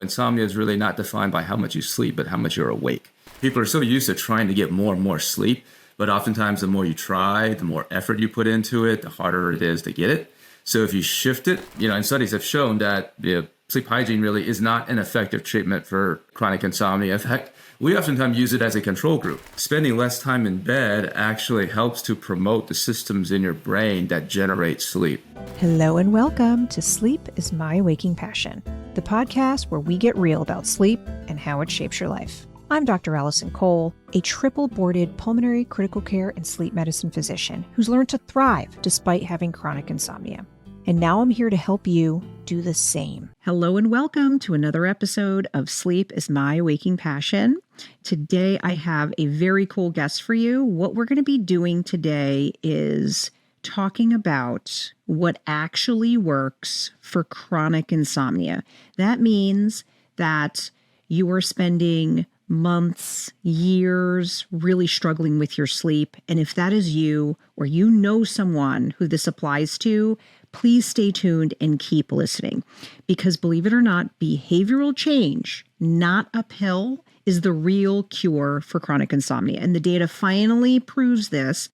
Insomnia is really not defined by how much you sleep, but how much you're awake. People are so used to trying to get more and more sleep, but oftentimes the more you try, the more effort you put into it, the harder it is to get it. So if you shift it, and studies have shown that sleep hygiene really is not an effective treatment for chronic insomnia. In fact, we oftentimes use it as a control group. Spending less time in bed actually helps to promote the systems in your brain that generate sleep. Hello and welcome to Sleep is My Waking Passion, the podcast where we get real about sleep and how it shapes your life. I'm Dr. Alison Kole, a triple-boarded pulmonary critical care and sleep medicine physician who's learned to thrive despite having chronic insomnia. And now I'm here to help you do the same. Hello and welcome to another episode of Sleep is My Waking Passion. Today I have a very cool guest for you. What we're going to be doing today is talking about what actually works for chronic insomnia. That means that you are spending months, years really struggling with your sleep. And if that is you, or you know someone who this applies to, please stay tuned and keep listening. Because believe it or not, behavioral change, not a pill, is the real cure for chronic insomnia. And the data finally proves this.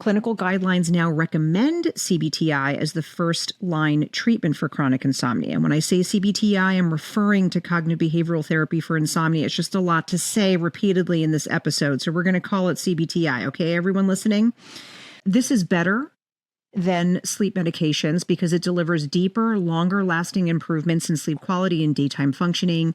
Clinical guidelines now recommend CBT-I as the first-line treatment for chronic insomnia. And when I say CBT-I, I'm referring to cognitive behavioral therapy for insomnia. It's just a lot to say repeatedly in this episode, so we're going to call it CBT-I, okay, everyone listening? This is better than sleep medications because it delivers deeper, longer-lasting improvements in sleep quality and daytime functioning.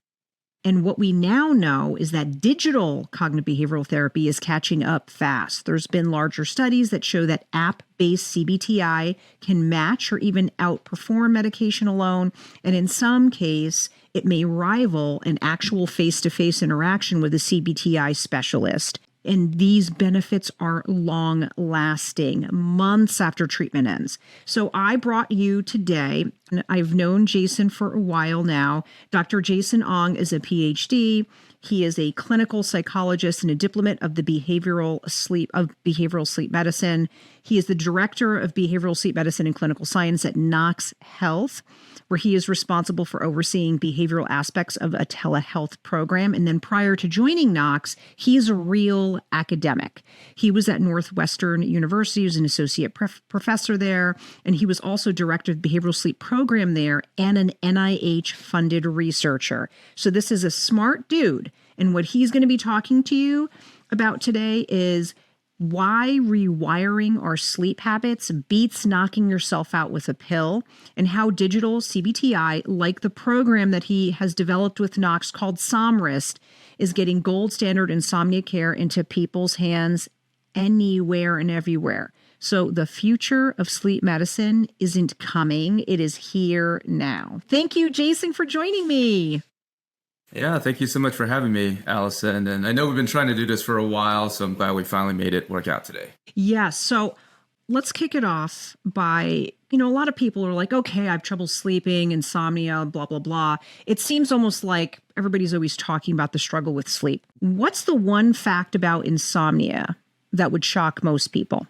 And what we now know is that digital cognitive behavioral therapy is catching up fast. There's been larger studies that show that app-based CBT-I can match or even outperform medication alone. And in some case, it may rival an actual face-to-face interaction with a CBT-I specialist. And these benefits are long-lasting, months after treatment ends. So I brought you today, and I've known Jason for a while now. Dr. Jason Ong is a PhD. He is a clinical psychologist and a diplomate of the behavioral sleep medicine. He is the director of behavioral sleep medicine and clinical science at Knox Health, where he is responsible for overseeing behavioral aspects of a telehealth program. And then prior to joining Knox, he's a real academic. He was at Northwestern University, he was an associate professor there, and he was also director of the behavioral sleep program there and an NIH-funded researcher. So this is a smart dude. And what he's going to be talking to you about today is why rewiring our sleep habits beats knocking yourself out with a pill, and how digital CBT-I, like the program that he has developed with Knox called Somryst, is getting gold standard insomnia care into people's hands anywhere and everywhere. So the future of sleep medicine isn't coming. It is here now. Thank you, Jason, for joining me. Yeah, thank you so much for having me, Allison. And I know we've been trying to do this for a while, so I'm glad we finally made it work out today. Yeah, so let's kick it off by, a lot of people are like, okay, I have trouble sleeping, insomnia, blah, blah, blah. It seems almost like everybody's always talking about the struggle with sleep. What's the one fact about insomnia that would shock most people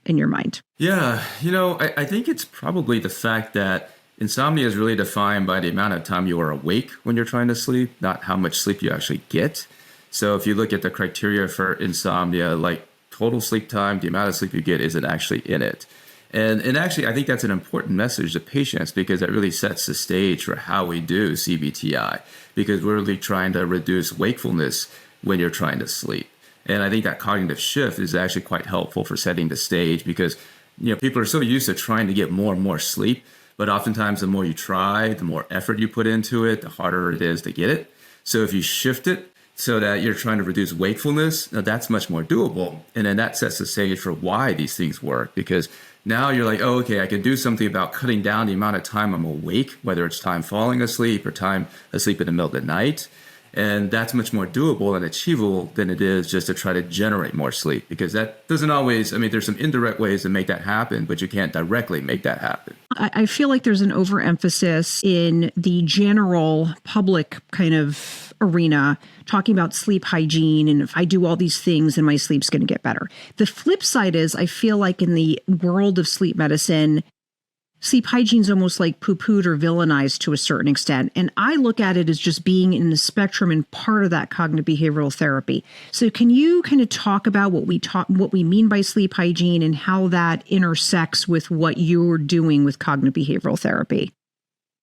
in your mind? Yeah, I think it's probably the fact that insomnia is really defined by the amount of time you are awake when you're trying to sleep, not how much sleep you actually get. So if you look at the criteria for insomnia, like total sleep time, the amount of sleep you get isn't actually in it. And actually, I think that's an important message to patients because that really sets the stage for how we do CBT-I, because we're really trying to reduce wakefulness when you're trying to sleep. And I think that cognitive shift is actually quite helpful for setting the stage because, people are so used to trying to get more and more sleep. But oftentimes, the more you try, the more effort you put into it, the harder it is to get it. So if you shift it so that you're trying to reduce wakefulness, that's much more doable. And then that sets the stage for why these things work. Because now you're like, oh, okay, I can do something about cutting down the amount of time I'm awake, whether it's time falling asleep or time asleep in the middle of the night. And that's much more doable and achievable than it is just to try to generate more sleep, because that doesn't always, there's some indirect ways to make that happen, but you can't directly make that happen. I feel like there's an overemphasis in the general public kind of arena talking about sleep hygiene. And if I do all these things, then my sleep's going to get better. The flip side is I feel like in the world of sleep medicine, sleep hygiene is almost like poo-pooed or villainized to a certain extent. And I look at it as just being in the spectrum and part of that cognitive behavioral therapy. So can you kind of talk about what we mean by sleep hygiene and how that intersects with what you're doing with cognitive behavioral therapy?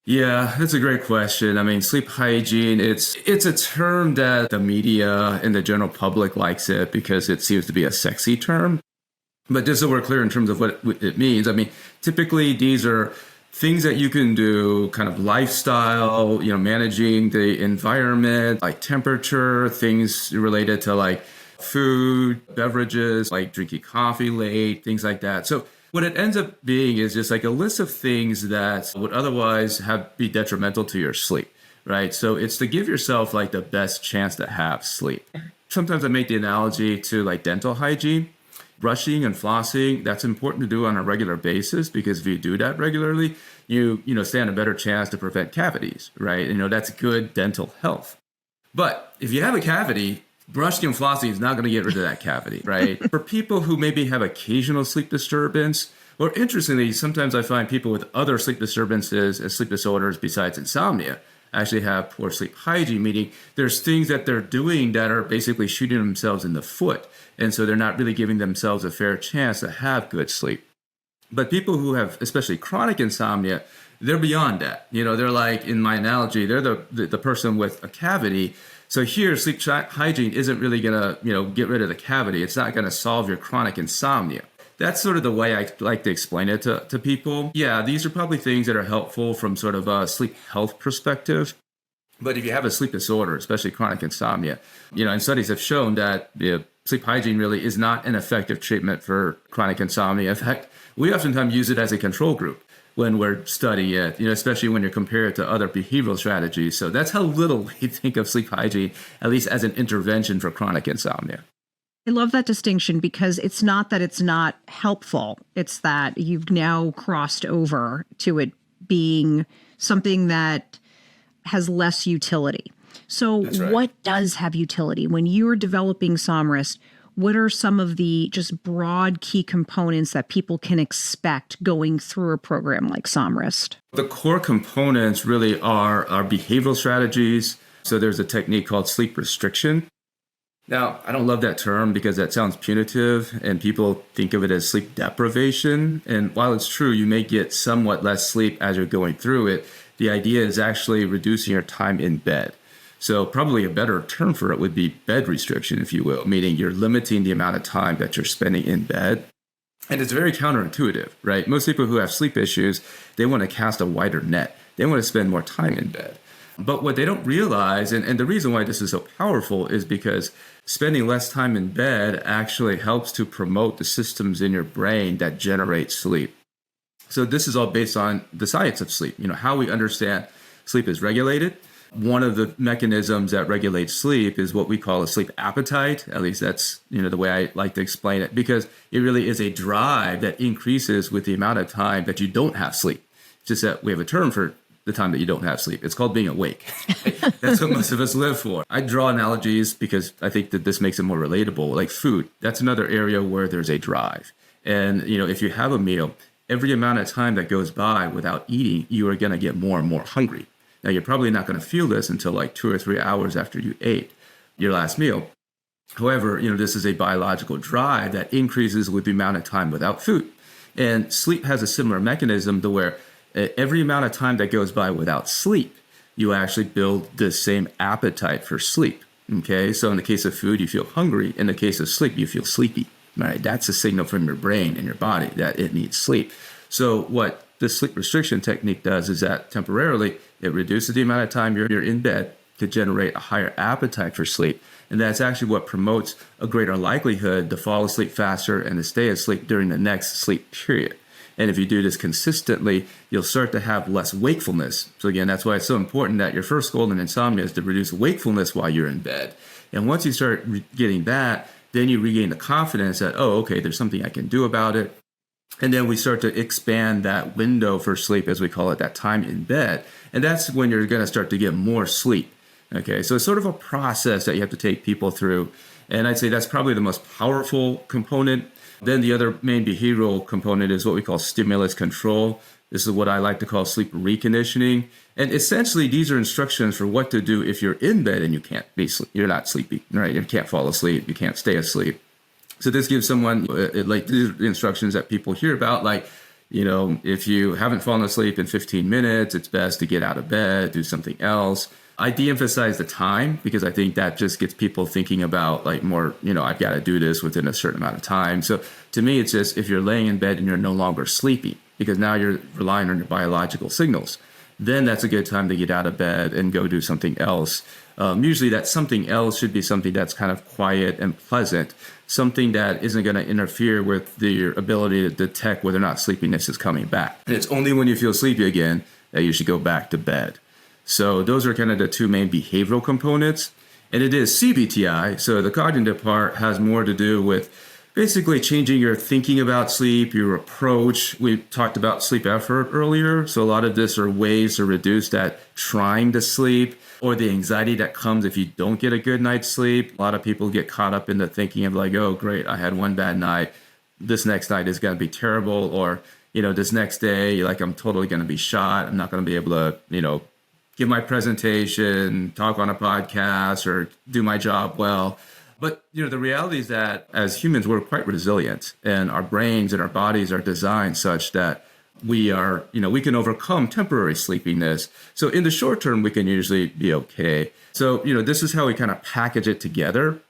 Yeah, that's a great question. I mean, sleep hygiene, it's a term that the media and the general public likes it because it seems to be a sexy term. But just so we're clear in terms of what it means, I mean, typically these are things that you can do, kind of lifestyle, managing the environment, like temperature, things related to like food, beverages, like drinking coffee late, things like that. So what it ends up being is just like a list of things that would otherwise be detrimental to your sleep, right? So it's to give yourself like the best chance to have sleep. Sometimes I make the analogy to like dental hygiene. Brushing and flossing, that's important to do on a regular basis because if you do that regularly, you stand a better chance to prevent cavities, right? That's good dental health. But if you have a cavity, brushing and flossing is not going to get rid of that cavity, right? For people who maybe have occasional sleep disturbance, or interestingly, sometimes I find people with other sleep disturbances and sleep disorders besides insomnia actually have poor sleep hygiene, meaning there's things that they're doing that are basically shooting themselves in the foot. And so they're not really giving themselves a fair chance to have good sleep. But people who have especially chronic insomnia, they're beyond that. They're like, in my analogy, they're the person with a cavity. So here, sleep hygiene isn't really going to, get rid of the cavity. It's not going to solve your chronic insomnia. That's sort of the way I like to explain it to people. Yeah, these are probably things that are helpful from sort of a sleep health perspective. But if you have a sleep disorder, especially chronic insomnia, and studies have shown that sleep hygiene really is not an effective treatment for chronic insomnia. In fact, we oftentimes use it as a control group when we're studying it, especially when you compare it to other behavioral strategies. So that's how little we think of sleep hygiene, at least as an intervention for chronic insomnia. I love that distinction because it's not that it's not helpful. It's that you've now crossed over to it being something that has less utility. So Right. What does have utility? When you're developing Somryst, what are some of the just broad key components that people can expect going through a program like Somryst? The core components really are our behavioral strategies. So there's a technique called sleep restriction. Now, I don't love that term because that sounds punitive and people think of it as sleep deprivation. And while it's true, you may get somewhat less sleep as you're going through it, the idea is actually reducing your time in bed. So probably a better term for it would be bed restriction, if you will, meaning you're limiting the amount of time that you're spending in bed. And it's very counterintuitive, right? Most people who have sleep issues, they want to cast a wider net. They want to spend more time in bed. But what they don't realize, and the reason why this is so powerful is because spending less time in bed actually helps to promote the systems in your brain that generate sleep. So this is all based on the science of sleep, how we understand sleep is regulated. One of the mechanisms that regulates sleep is what we call a sleep appetite. At least that's, the way I like to explain it, because it really is a drive that increases with the amount of time that you don't have sleep. It's just that we have a term for the time that you don't have sleep. It's called being awake. That's what most of us live for. I draw analogies because I think that this makes it more relatable. Like food, that's another area where there's a drive. And, if you have a meal, every amount of time that goes by without eating, you are going to get more and more hungry. Now, you're probably not going to feel this until like 2 or 3 hours after you ate your last meal. However, this is a biological drive that increases with the amount of time without food. And sleep has a similar mechanism to where every amount of time that goes by without sleep, you actually build the same appetite for sleep. Okay, so in the case of food, you feel hungry. In the case of sleep, you feel sleepy. Right? That's a signal from your brain and your body that it needs sleep. So what the sleep restriction technique does is that temporarily it reduces the amount of time you're in bed to generate a higher appetite for sleep. And that's actually what promotes a greater likelihood to fall asleep faster and to stay asleep during the next sleep period. And if you do this consistently, you'll start to have less wakefulness. So again, that's why it's so important that your first goal in insomnia is to reduce wakefulness while you're in bed. And once you start getting that, then you regain the confidence that, okay, there's something I can do about it. And then we start to expand that window for sleep, as we call it, that time in bed. And that's when you're going to start to get more sleep. Okay, so it's sort of a process that you have to take people through. And I'd say that's probably the most powerful component. Then the other main behavioral component is what we call stimulus control. This is what I like to call sleep reconditioning. And essentially, these are instructions for what to do if you're in bed and you can't you're not sleepy, right? You can't fall asleep, you can't stay asleep. So this gives someone like these are instructions that people hear about, like, if you haven't fallen asleep in 15 minutes, it's best to get out of bed, do something else. I de-emphasize the time because I think that just gets people thinking about like more, I've got to do this within a certain amount of time. So to me, it's just if you're laying in bed and you're no longer sleepy, because now you're relying on your biological signals, then that's a good time to get out of bed and go do something else. Usually that something else should be something that's kind of quiet and pleasant, something that isn't going to interfere with your ability to detect whether or not sleepiness is coming back. And it's only when you feel sleepy again that you should go back to bed. So those are kind of the two main behavioral components. And it is CBT-I. So the cognitive part has more to do with basically changing your thinking about sleep, your approach. We talked about sleep effort earlier. So a lot of this are ways to reduce that trying to sleep or the anxiety that comes if you don't get a good night's sleep. A lot of people get caught up in the thinking of like, oh, great, I had one bad night. This next night is going to be terrible. Or, this next day, like I'm totally going to be shot. I'm not going to be able to, give my presentation, talk on a podcast, or do my job well. But, the reality is that as humans, we're quite resilient, and our brains and our bodies are designed such that we are, we can overcome temporary sleepiness. So in the short term, we can usually be okay. So, this is how we kind of package it together.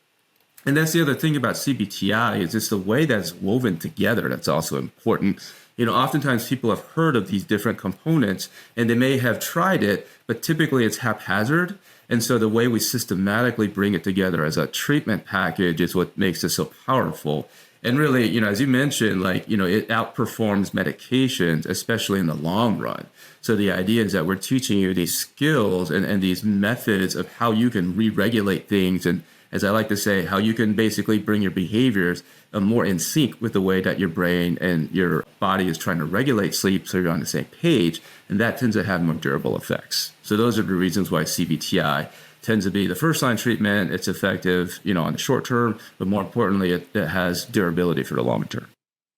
And that's the other thing about CBT-I is it's the way that's woven together that's also important. Oftentimes people have heard of these different components and they may have tried it, but typically it's haphazard. And so the way we systematically bring it together as a treatment package is what makes it so powerful. And really, as you mentioned, it outperforms medications, especially in the long run. So the idea is that we're teaching you these skills and these methods of how you can re-regulate things. And as I like to say, how you can basically bring your behaviors more in sync with the way that your brain and your body is trying to regulate sleep so you're on the same page. And that tends to have more durable effects. So those are the reasons why CBT-I tends to be the first line treatment. It's effective, on the short term, but more importantly, it has durability for the long term.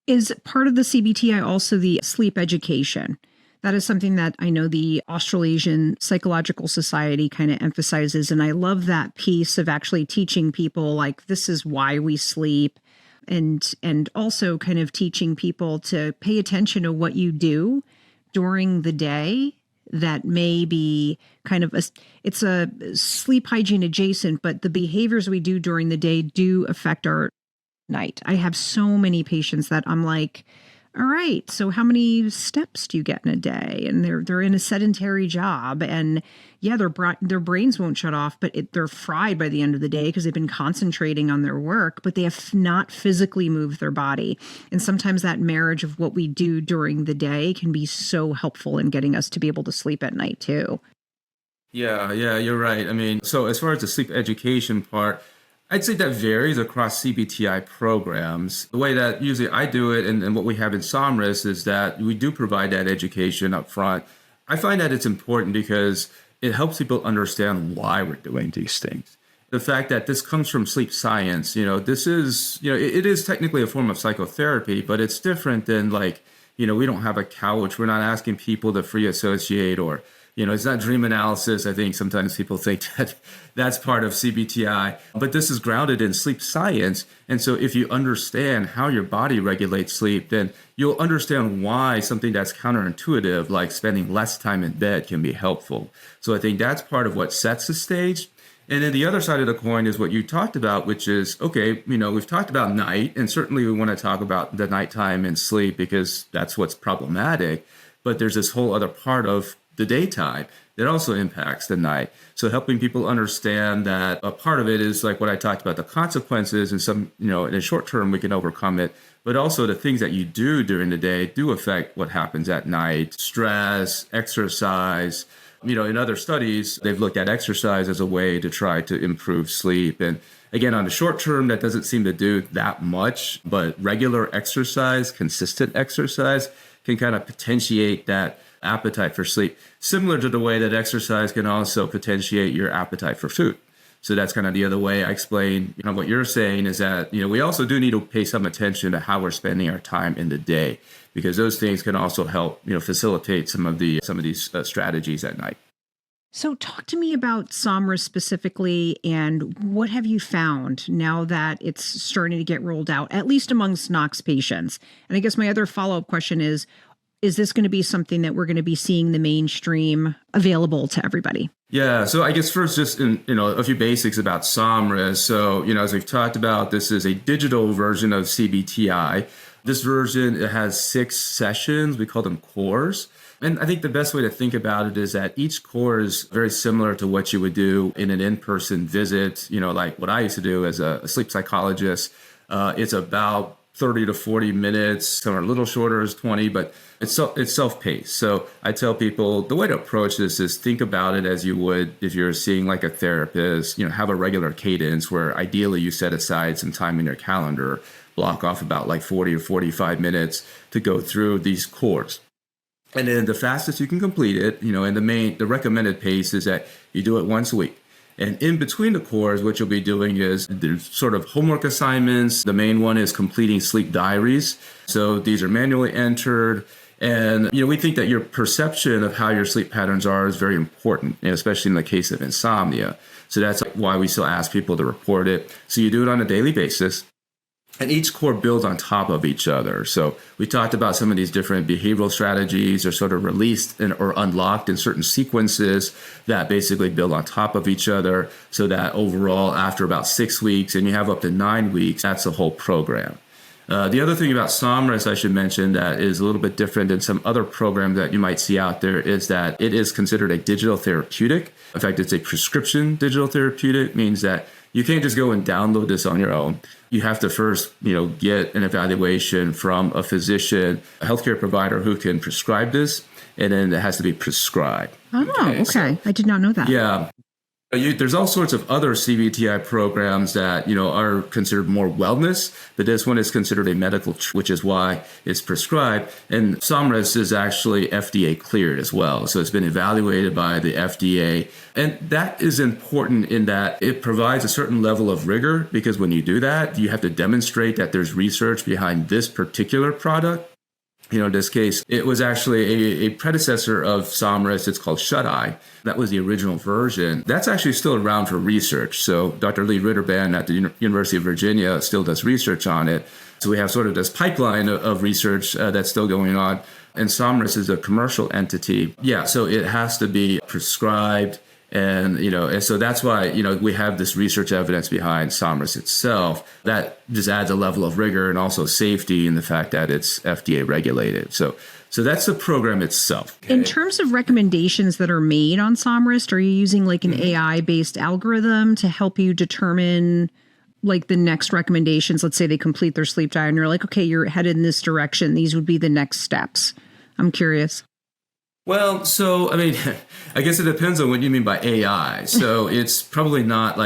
Is part of the CBT-I also the sleep education? That is something that I know the Australasian Psychological Society kind of emphasizes. And I love that piece of actually teaching people like this is why we sleep, and also kind of teaching people to pay attention to what you do during the day that may be kind of it's a sleep hygiene adjacent, but the behaviors we do during the day do affect our night. I have so many patients that I'm like, all right, so how many steps do you get in a day? And they're in a sedentary job, and yeah, their brains won't shut off, but they're fried by the end of the day because they've been concentrating on their work, but they have not physically moved their body. And sometimes that marriage of what we do during the day can be so helpful in getting us to be able to sleep at night too. Yeah, you're right. I mean, so as far as the sleep education part, I'd say that varies across CBT-I programs. The way that usually I do it and what we have in Somryst is that we do provide that education up front. I find that it's important because it helps people understand why we're doing these things. The fact that this comes from sleep science, this is, it is technically a form of psychotherapy, but it's different than we don't have a couch. We're not asking people to free associate or, it's not dream analysis. I think sometimes people think that that's part of CBT-I, but this is grounded in sleep science. And so if you understand how your body regulates sleep, then you'll understand why something that's counterintuitive, like spending less time in bed, can be helpful. So I think that's part of what sets the stage. And then the other side of the coin is what you talked about, which is, okay, we've talked about night, and certainly we want to talk about the nighttime and sleep because that's what's problematic. But there's this whole other part of the daytime that also impacts the night. So helping people understand that a part of it is like what I talked about, the consequences, and some, in the short term, we can overcome it. But also the things that you do during the day do affect what happens at night. Stress, exercise. In other studies, they've looked at exercise as a way to try to improve sleep. And again, on the short term, that doesn't seem to do that much, but regular exercise, consistent exercise can kind of potentiate that appetite for sleep, similar to the way that exercise can also potentiate your appetite for food. So that's kind of the other way I explain, what you're saying is that, we also do need to pay some attention to how we're spending our time in the day, because those things can also help, facilitate some of these strategies at night. So talk to me about Somryst specifically, and what have you found now that it's starting to get rolled out, at least amongst NOx patients? And I guess my other follow-up question is this going to be something that we're going to be seeing the mainstream available to everybody? Yeah, so I guess first just a few basics about Somryst. So, as we've talked about, this is a digital version of CBT-I. This version, it has 6 sessions. We call them cores. And I think the best way to think about it is that each core is very similar to what you would do in an in-person visit, like what I used to do as a sleep psychologist. It's about 30 to 40 minutes. Some are a little shorter as 20, but it's self-paced. So I tell people the way to approach this is think about it as you would if you're seeing like a therapist, have a regular cadence where ideally you set aside some time in your calendar, block off about like 40 or 45 minutes to go through these cores. And then the fastest you can complete it, and the recommended pace is that you do it once a week. And in between the cores, what you'll be doing is there's sort of homework assignments. The main one is completing sleep diaries. So these are manually entered. And, we think that your perception of how your sleep patterns are is very important, especially in the case of insomnia. So that's why we still ask people to report it. So you do it on a daily basis. And each core builds on top of each other. So we talked about some of these different behavioral strategies are sort of released or unlocked in certain sequences that basically build on top of each other, so that overall, after about 6 weeks, and you have up to 9 weeks, that's the whole program. The other thing about Somryst I should mention that is a little bit different than some other programs that you might see out there is that it is considered a digital therapeutic. In fact, it's a prescription digital therapeutic, means that you can't just go and download this on your own. You have to first, get an evaluation from a physician, a healthcare provider who can prescribe this, and then it has to be prescribed. Oh, okay. So, I did not know that. Yeah. There's all sorts of other CBT-I programs that, are considered more wellness, but this one is considered a medical, which is why it's prescribed. And Somryst is actually FDA cleared as well. So it's been evaluated by the FDA. And that is important in that it provides a certain level of rigor, because when you do that, you have to demonstrate that there's research behind this particular product. In this case, it was actually a predecessor of Somryst. It's called Shut-Eye. That was the original version. That's actually still around for research. So Dr. Lee Ritterband at the University of Virginia still does research on it. So we have sort of this pipeline of research that's still going on. And Somryst is a commercial entity. Yeah, so it has to be prescribed. And, and so that's why, we have this research evidence behind Somryst itself that just adds a level of rigor and also safety in the fact that it's FDA regulated. So that's the program itself. Okay. In terms of recommendations that are made on Somryst, are you using like an AI-based algorithm to help you determine like the next recommendations? Let's say they complete their sleep diet and you're like, okay, you're headed in this direction. These would be the next steps. I'm curious. Well, so, I guess it depends on what you mean by AI. So it's probably not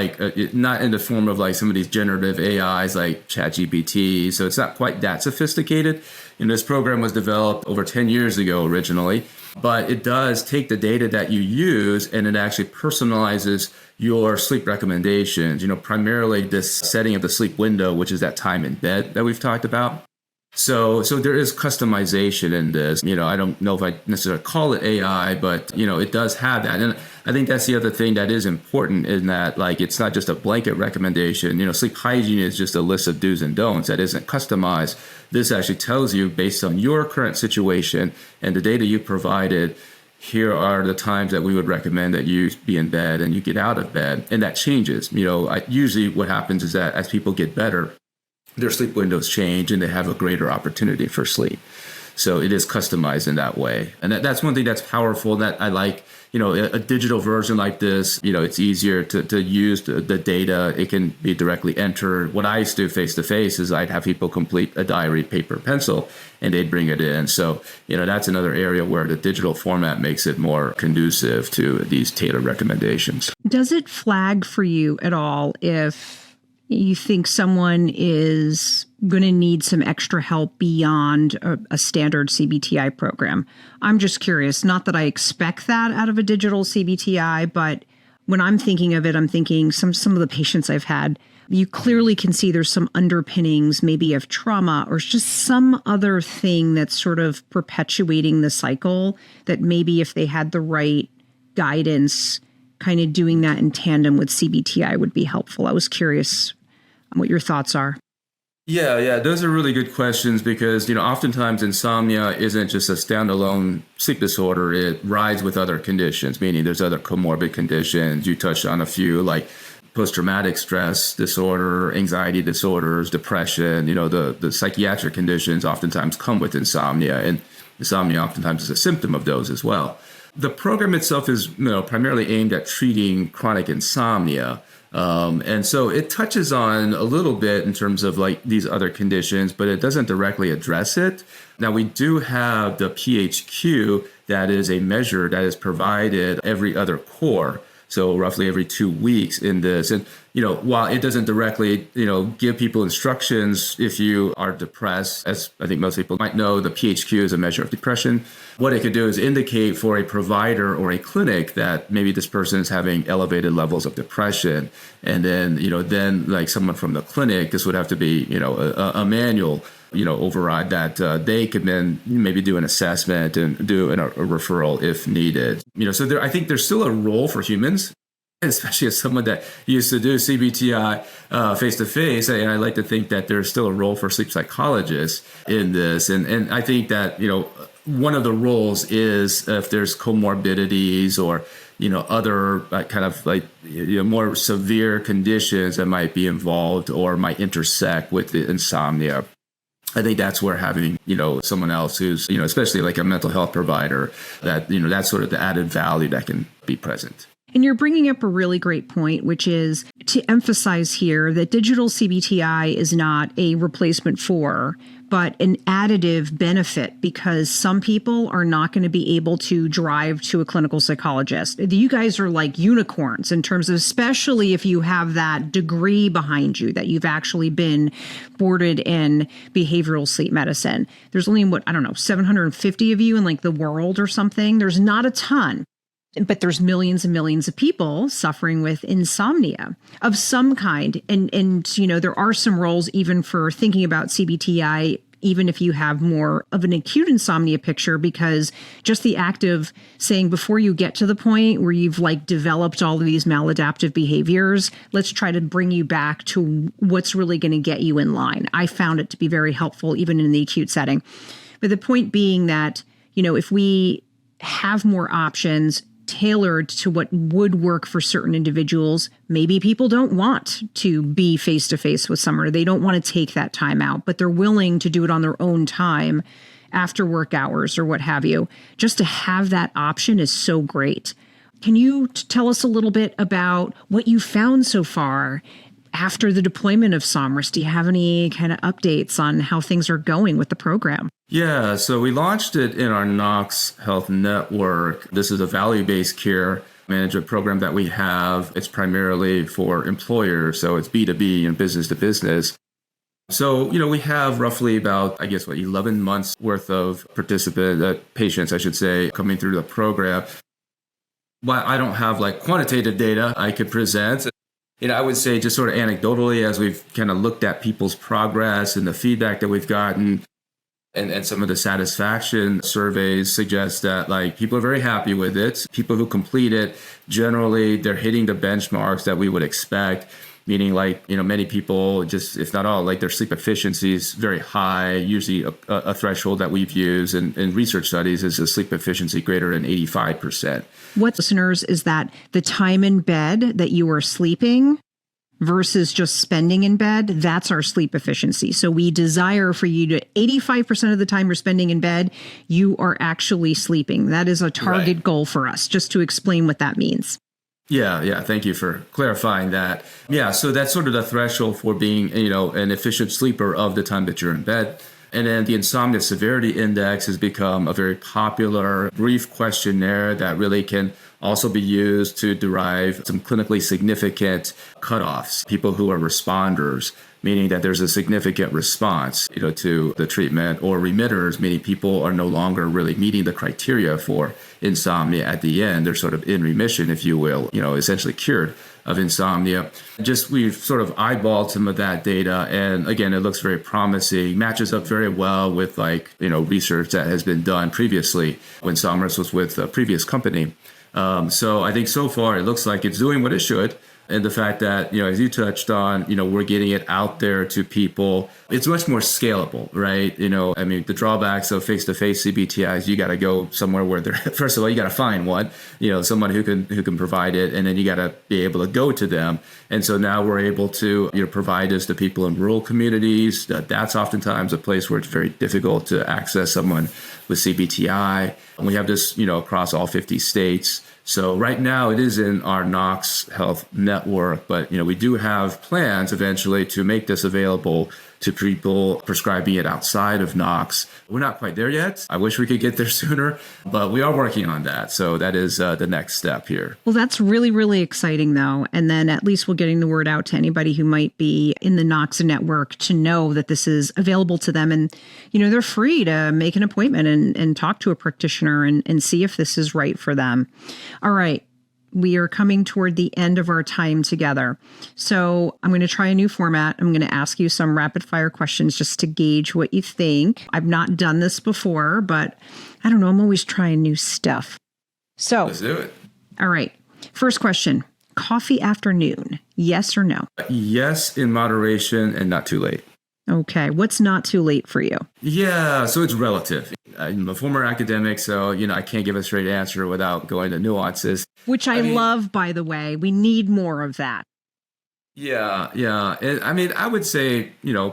not in the form of like some of these generative AIs like ChatGPT. So it's not quite that sophisticated. This program was developed over 10 years ago originally, but it does take the data that you use and it actually personalizes your sleep recommendations, primarily this setting of the sleep window, which is that time in bed that we've talked about. So there is customization in this. I don't know if I necessarily call it AI, but, it does have that. And I think that's the other thing that is important in that, like, it's not just a blanket recommendation. Sleep hygiene is just a list of do's and don'ts that isn't customized. This actually tells you based on your current situation and the data you provided, here are the times that we would recommend that you be in bed and you get out of bed. And that changes. Usually what happens is that as people get better, their sleep windows change and they have a greater opportunity for sleep. So it is customized in that way. And that's one thing that's powerful that I like, a digital version like this, it's easier to use the data. It can be directly entered. What I used to do face-to-face is I'd have people complete a diary, paper, pencil, and they'd bring it in. So, that's another area where the digital format makes it more conducive to these tailored recommendations. Does it flag for you at all if you think someone is going to need some extra help beyond a standard CBT-I program? I'm just curious, not that I expect that out of a digital CBT-I, but When I'm thinking of it, I'm thinking some of the patients I've had, you clearly can see there's some underpinnings maybe of trauma or just some other thing that's sort of perpetuating the cycle that maybe if they had the right guidance, kind of doing that in tandem with CBT-I would be helpful. I was curious what your thoughts are. Yeah, those are really good questions because, oftentimes insomnia isn't just a standalone sleep disorder. It rides with other conditions, meaning there's other comorbid conditions. You touched on a few like post-traumatic stress disorder, anxiety disorders, depression. The psychiatric conditions oftentimes come with insomnia, and insomnia oftentimes is a symptom of those as well. The program itself is primarily aimed at treating chronic insomnia. And so it touches on a little bit in terms of like these other conditions, but it doesn't directly address it. Now, we do have the PHQ that is a measure that is provided every other core. So roughly every 2 weeks in this. And, while it doesn't directly, give people instructions if you are depressed, as I think most people might know, the PHQ is a measure of depression. What it could do is indicate for a provider or a clinic that maybe this person is having elevated levels of depression. And then, then like someone from the clinic, this would have to be, a manual override that they could then maybe do an assessment and do a referral if needed. So I think there's still a role for humans, especially as someone that used to do CBT-I face-to-face. And I like to think that there's still a role for sleep psychologists in this. And I think that, one of the roles is if there's comorbidities or other kind of like more severe conditions that might be involved or might intersect with the insomnia. I think that's where having, someone else who's, especially like a mental health provider, that, that's sort of the added value that can be present. And you're bringing up a really great point, which is to emphasize here that digital CBT-I is not a replacement for, but an additive benefit, because some people are not going to be able to drive to a clinical psychologist. You guys are like unicorns in terms of, especially if you have that degree behind you, that you've actually been boarded in behavioral sleep medicine. There's only, 750 of you in like the world or something. There's not a ton. But there's millions and millions of people suffering with insomnia of some kind. And there are some roles even for thinking about CBT-I, even if you have more of an acute insomnia picture, because just the act of saying before you get to the point where you've like developed all of these maladaptive behaviors, let's try to bring you back to what's really going to get you in line. I found it to be very helpful, even in the acute setting. But the point being that, if we have more options tailored to what would work for certain individuals. Maybe people don't want to be face-to-face with someone, or they don't want to take that time out, but they're willing to do it on their own time after work hours or what have you. Just to have that option is so great. Can you tell us a little bit about what you found so far after the deployment of Somryst? Do you have any kind of updates on how things are going with the program? Yeah, so we launched it in our Knox Health Network. This is a value-based care management program that we have. It's primarily for employers, so it's B2B and business to business. So, we have roughly about, 11 months worth of patients, I should say, coming through the program. While I don't have like quantitative data I could present, I would say just sort of anecdotally, as we've kind of looked at people's progress and the feedback that we've gotten, and some of the satisfaction surveys suggest that like people are very happy with it. People who complete it, generally, they're hitting the benchmarks that we would expect, meaning like, many people, just if not all, like their sleep efficiency is very high, usually a threshold that we've used in research studies is a sleep efficiency greater than 85%. What, listeners, is that the time in bed that you are sleeping versus just spending in bed, that's our sleep efficiency. So we desire for you to 85% of the time you're spending in bed, you are actually sleeping. That is a target goal for us, just to explain what that means. Yeah. Thank you for clarifying that. Yeah. So that's sort of the threshold for being, an efficient sleeper of the time that you're in bed. And then the Insomnia Severity Index has become a very popular brief questionnaire that really can also be used to derive some clinically significant cutoffs, people who are responders, meaning that there's a significant response, to the treatment, or remitters, meaning people are no longer really meeting the criteria for insomnia at the end. They're sort of in remission, if you will, essentially cured of insomnia. We've sort of eyeballed some of that data. And again, it looks very promising, matches up very well with research that has been done previously when Somryst was with a previous company. So I think so far it looks like it's doing what it should. And the fact that, as you touched on, we're getting it out there to people, it's much more scalable, right? The drawbacks of face-to-face CBT-Is, you got to go somewhere where first of all, you got to find one, someone who can provide it. And then you got to be able to go to them. And so now we're able to, provide this to people in rural communities. That's oftentimes a place where it's very difficult to access someone with CBT-I. And we have this, across all 50 states. So right now it is in our Knox Health network, but we do have plans eventually to make this available to people prescribing it outside of Knox. We're not quite there yet. I wish we could get there sooner, but we are working on that. So that is the next step here. Well, that's really, really exciting though. And then at least we're getting the word out to anybody who might be in the Knox network to know that this is available to them. And, they're free to make an appointment and talk to a practitioner and see if this is right for them. All right. We are coming toward the end of our time together. So I'm going to try a new format. I'm going to ask you some rapid fire questions just to gauge what you think. I've not done this before, but I don't know. I'm always trying new stuff. So let's do it. All right. First question. Coffee afternoon. Yes or no? Yes, in moderation and not too late. Okay. What's not too late for you? Yeah, so it's relative. I'm a former academic, so, I can't give a straight answer without going to nuances. Which I love, by the way. We need more of that. Yeah. And, I would say,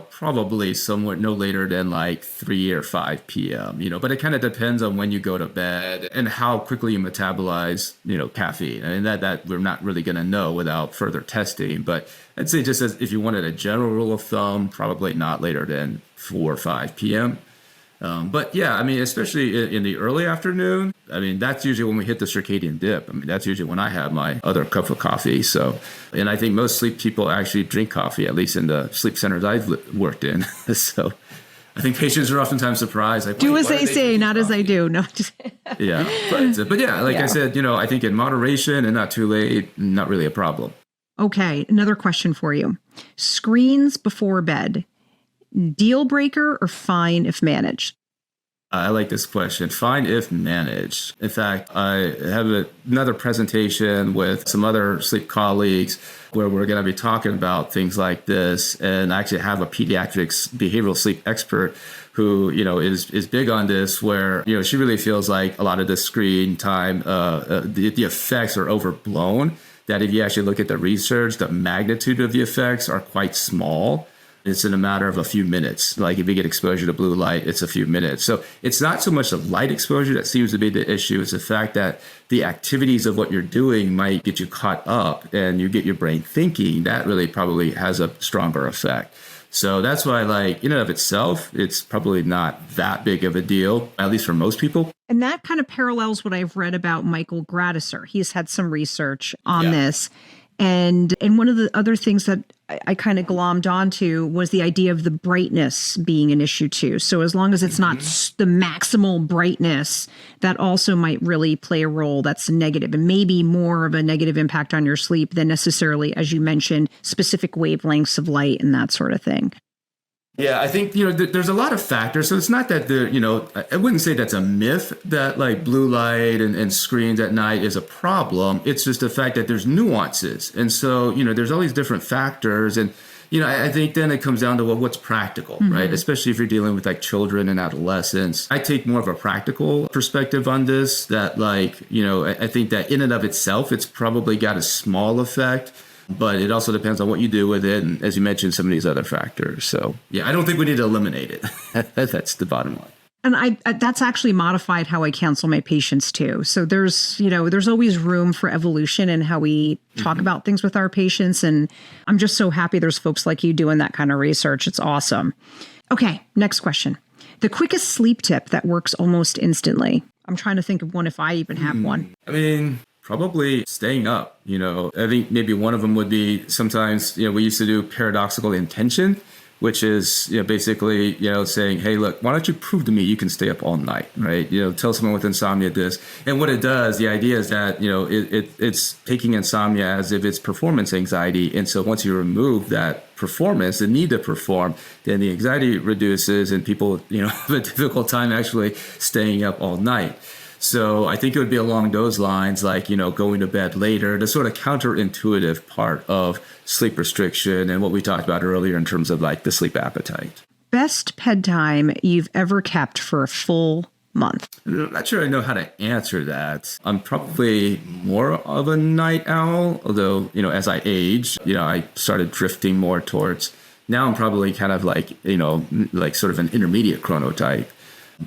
probably somewhere no later than like 3 or 5 p.m., but it kind of depends on when you go to bed and how quickly you metabolize, caffeine. I mean, that we're not really going to know without further testing. But I'd say just as if you wanted a general rule of thumb, probably not later than 4 or 5 p.m. But yeah, especially in the early afternoon, that's usually when we hit the circadian dip. That's usually when I have my other cup of coffee. So, and I think most sleep people actually drink coffee, at least in the sleep centers I've worked in. So I think patients are oftentimes surprised. Like, do as they say, not as I do. No. Yeah. But yeah, I said, I think in moderation and not too late, not really a problem. Okay. Another question for you. Screens before bed. Deal breaker or fine if managed? I like this question. Fine if managed. In fact, I have another presentation with some other sleep colleagues where we're going to be talking about things like this. And I actually have a pediatrics behavioral sleep expert who, is big on this, where, she really feels like a lot of the screen time, the effects are overblown. That if you actually look at the research, the magnitude of the effects are quite small. It's in a matter of a few minutes. Like if you get exposure to blue light, it's a few minutes. So it's not so much the light exposure that seems to be the issue. It's the fact that the activities of what you're doing might get you caught up and you get your brain thinking. That really probably has a stronger effect. So that's why, in and of itself, it's probably not that big of a deal, at least for most people. And that kind of parallels what I've read about Michael Gradisar. He's had some research on this. And one of the other things that I kind of glommed onto was the idea of the brightness being an issue too. So as long as it's not the maximal brightness, that also might really play a role that's negative and maybe more of a negative impact on your sleep than necessarily, as you mentioned, specific wavelengths of light and that sort of thing. Yeah, I think, there's a lot of factors. So it's not that I wouldn't say that's a myth that blue light and screens at night is a problem. It's just the fact that there's nuances. And so, there's all these different factors. And, I think then it comes down to what's practical, right? Especially if you're dealing with children and adolescents. I take more of a practical perspective on this that I think that in and of itself, it's probably got a small effect. But it also depends on what you do with it. And as you mentioned, some of these other factors. So, yeah, I don't think we need to eliminate it. That's the bottom line. And that's actually modified how I counsel my patients too. So there's always room for evolution in how we talk about things with our patients. And I'm just so happy there's folks like you doing that kind of research. It's awesome. Okay, next question. The quickest sleep tip that works almost instantly. I'm trying to think of one if I even have one. Probably staying up. I think maybe one of them would be sometimes, we used to do paradoxical intention, which is, basically, saying, hey, look, why don't you prove to me you can stay up all night, right? Tell someone with insomnia this. And what it does, the idea is that, it's taking insomnia as if it's performance anxiety. And so once you remove that performance, the need to perform, then the anxiety reduces and people, have a difficult time actually staying up all night. So I think it would be along those lines, like, going to bed later, the sort of counterintuitive part of sleep restriction and what we talked about earlier in terms of like the sleep appetite. Best bedtime you've ever kept for a full month? I'm not sure I know how to answer that. I'm probably more of a night owl, although, as I age, I started drifting more towards, now I'm probably kind of like, like sort of an intermediate chronotype.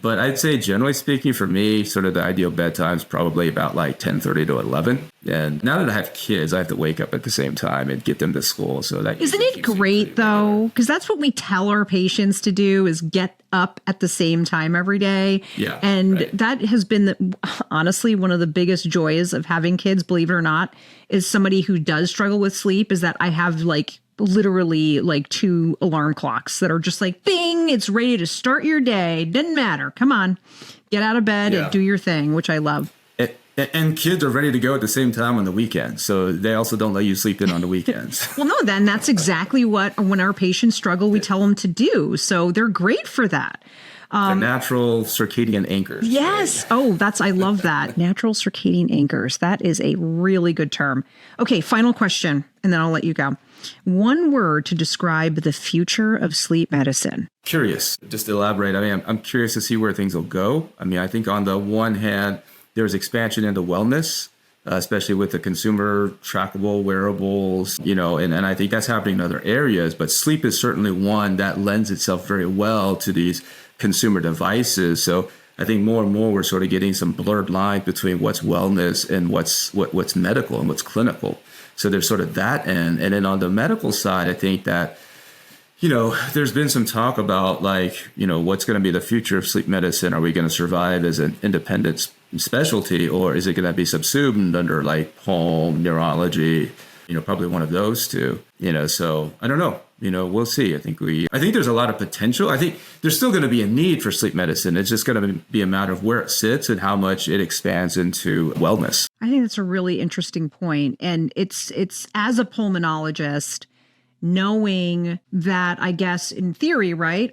But I'd say, generally speaking, for me, sort of the ideal bedtime is probably about like 10:30 to 11. And now that I have kids, I have to wake up at the same time and get them to school. So that isn't it great, though? Because that's what we tell our patients to do, is get up at the same time every day. Yeah, and right. That has been, honestly, one of the biggest joys of having kids, believe it or not, is somebody who does struggle with sleep, is that I have like literally like 2 alarm clocks that are just like, bing, it's ready to start your day. Doesn't matter. Come on, get out of bed and do your thing, which I love. And kids are ready to go at the same time on the weekends. So they also don't let you sleep in on the weekends. Well, no, then that's exactly what, when our patients struggle, we tell them to do. So they're great for that. The natural circadian anchors. Yes. Right? Oh, I love that. Natural circadian anchors. That is a really good term. Okay, final question, and then I'll let you go. One word to describe the future of sleep medicine. Curious. Just to elaborate. I mean, I'm curious to see where things will go. I mean, I think on the one hand, there's expansion into wellness, especially with the consumer trackable wearables, and I think that's happening in other areas. But sleep is certainly one that lends itself very well to these consumer devices. So I think more and more we're sort of getting some blurred line between what's wellness and what's medical and what's clinical. So there's sort of that end. And then on the medical side, I think that, there's been some talk about like, what's going to be the future of sleep medicine? Are we going to survive as an independent specialty, or is it going to be subsumed under like home neurology? Probably one of those two, so I don't know. We'll see. I think there's a lot of potential. I think there's still going to be a need for sleep medicine. It's just going to be a matter of where it sits and how much it expands into wellness. I think that's a really interesting point. And it's as a pulmonologist, knowing that, I guess in theory, right?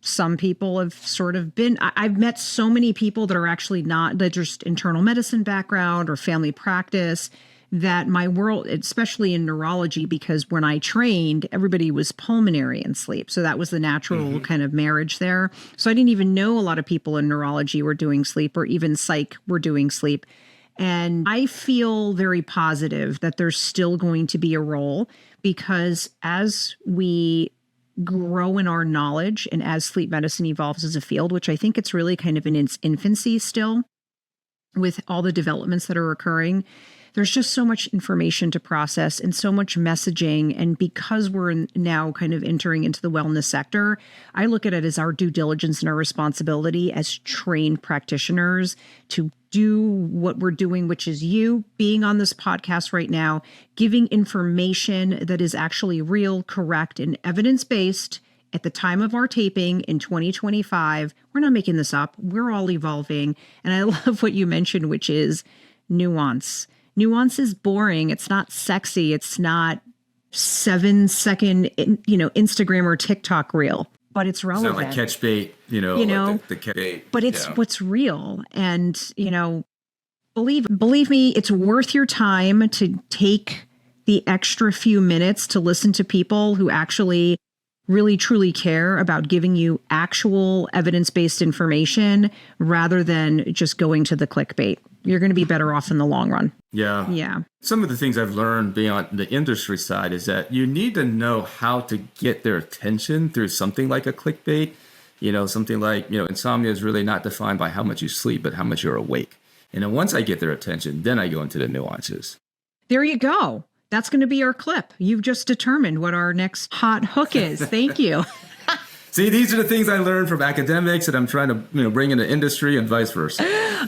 Some people have sort of been, I've met so many people that are actually not, that just internal medicine background or family practice, that my world, especially in neurology, because when I trained, everybody was pulmonary and sleep. So that was the natural kind of marriage there. So I didn't even know a lot of people in neurology were doing sleep, or even psych were doing sleep. And I feel very positive that there's still going to be a role, because as we grow in our knowledge and as sleep medicine evolves as a field, which I think it's really kind of in its infancy still with all the developments that are occurring, there's just so much information to process and so much messaging. And because we're now kind of entering into the wellness sector, I look at it as our due diligence and our responsibility as trained practitioners to do what we're doing, which is you being on this podcast right now, giving information that is actually real, correct, and evidence-based at the time of our taping in 2025. We're not making this up. We're all evolving. And I love what you mentioned, which is nuance. Nuance is boring. It's not sexy. It's not 7-second, Instagram or TikTok reel, but it's relevant. It's not like catch bait, like the catch bait. But it's what's real. And, believe me, it's worth your time to take the extra few minutes to listen to people who actually really truly care about giving you actual evidence-based information rather than just going to the clickbait. You're going to be better off in the long run. Yeah. Yeah. Some of the things I've learned beyond the industry side is that you need to know how to get their attention through something like a clickbait. Something like, insomnia is really not defined by how much you sleep, but how much you're awake. And then once I get their attention, then I go into the nuances. There you go. That's going to be our clip. You've just determined what our next hot hook is. Thank you. See, these are the things I learned from academics that I'm trying to bring into industry and vice versa.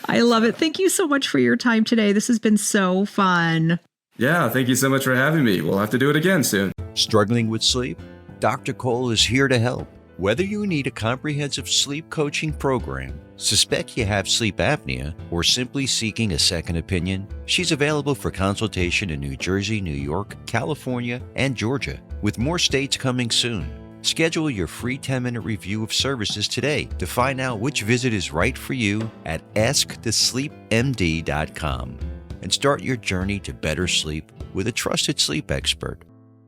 I love it. Thank you so much for your time today. This has been so fun. Yeah, thank you so much for having me. We'll have to do it again soon. Struggling with sleep? Dr. Kole is here to help. Whether you need a comprehensive sleep coaching program, suspect you have sleep apnea, or simply seeking a second opinion, she's available for consultation in New Jersey, New York, California, and Georgia, with more states coming soon. Schedule your free 10-minute review of services today to find out which visit is right for you at AskTheSleepMD.com and start your journey to better sleep with a trusted sleep expert.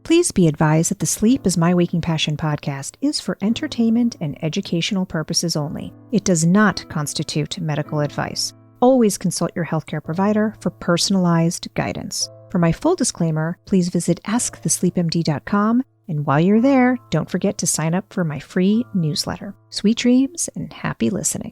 Please be advised that the Sleep is My Waking Passion podcast is for entertainment and educational purposes only. It does not constitute medical advice. Always consult your healthcare provider for personalized guidance. For my full disclaimer, please visit AskTheSleepMD.com, and while you're there, don't forget to sign up for my free newsletter. Sweet dreams and happy listening.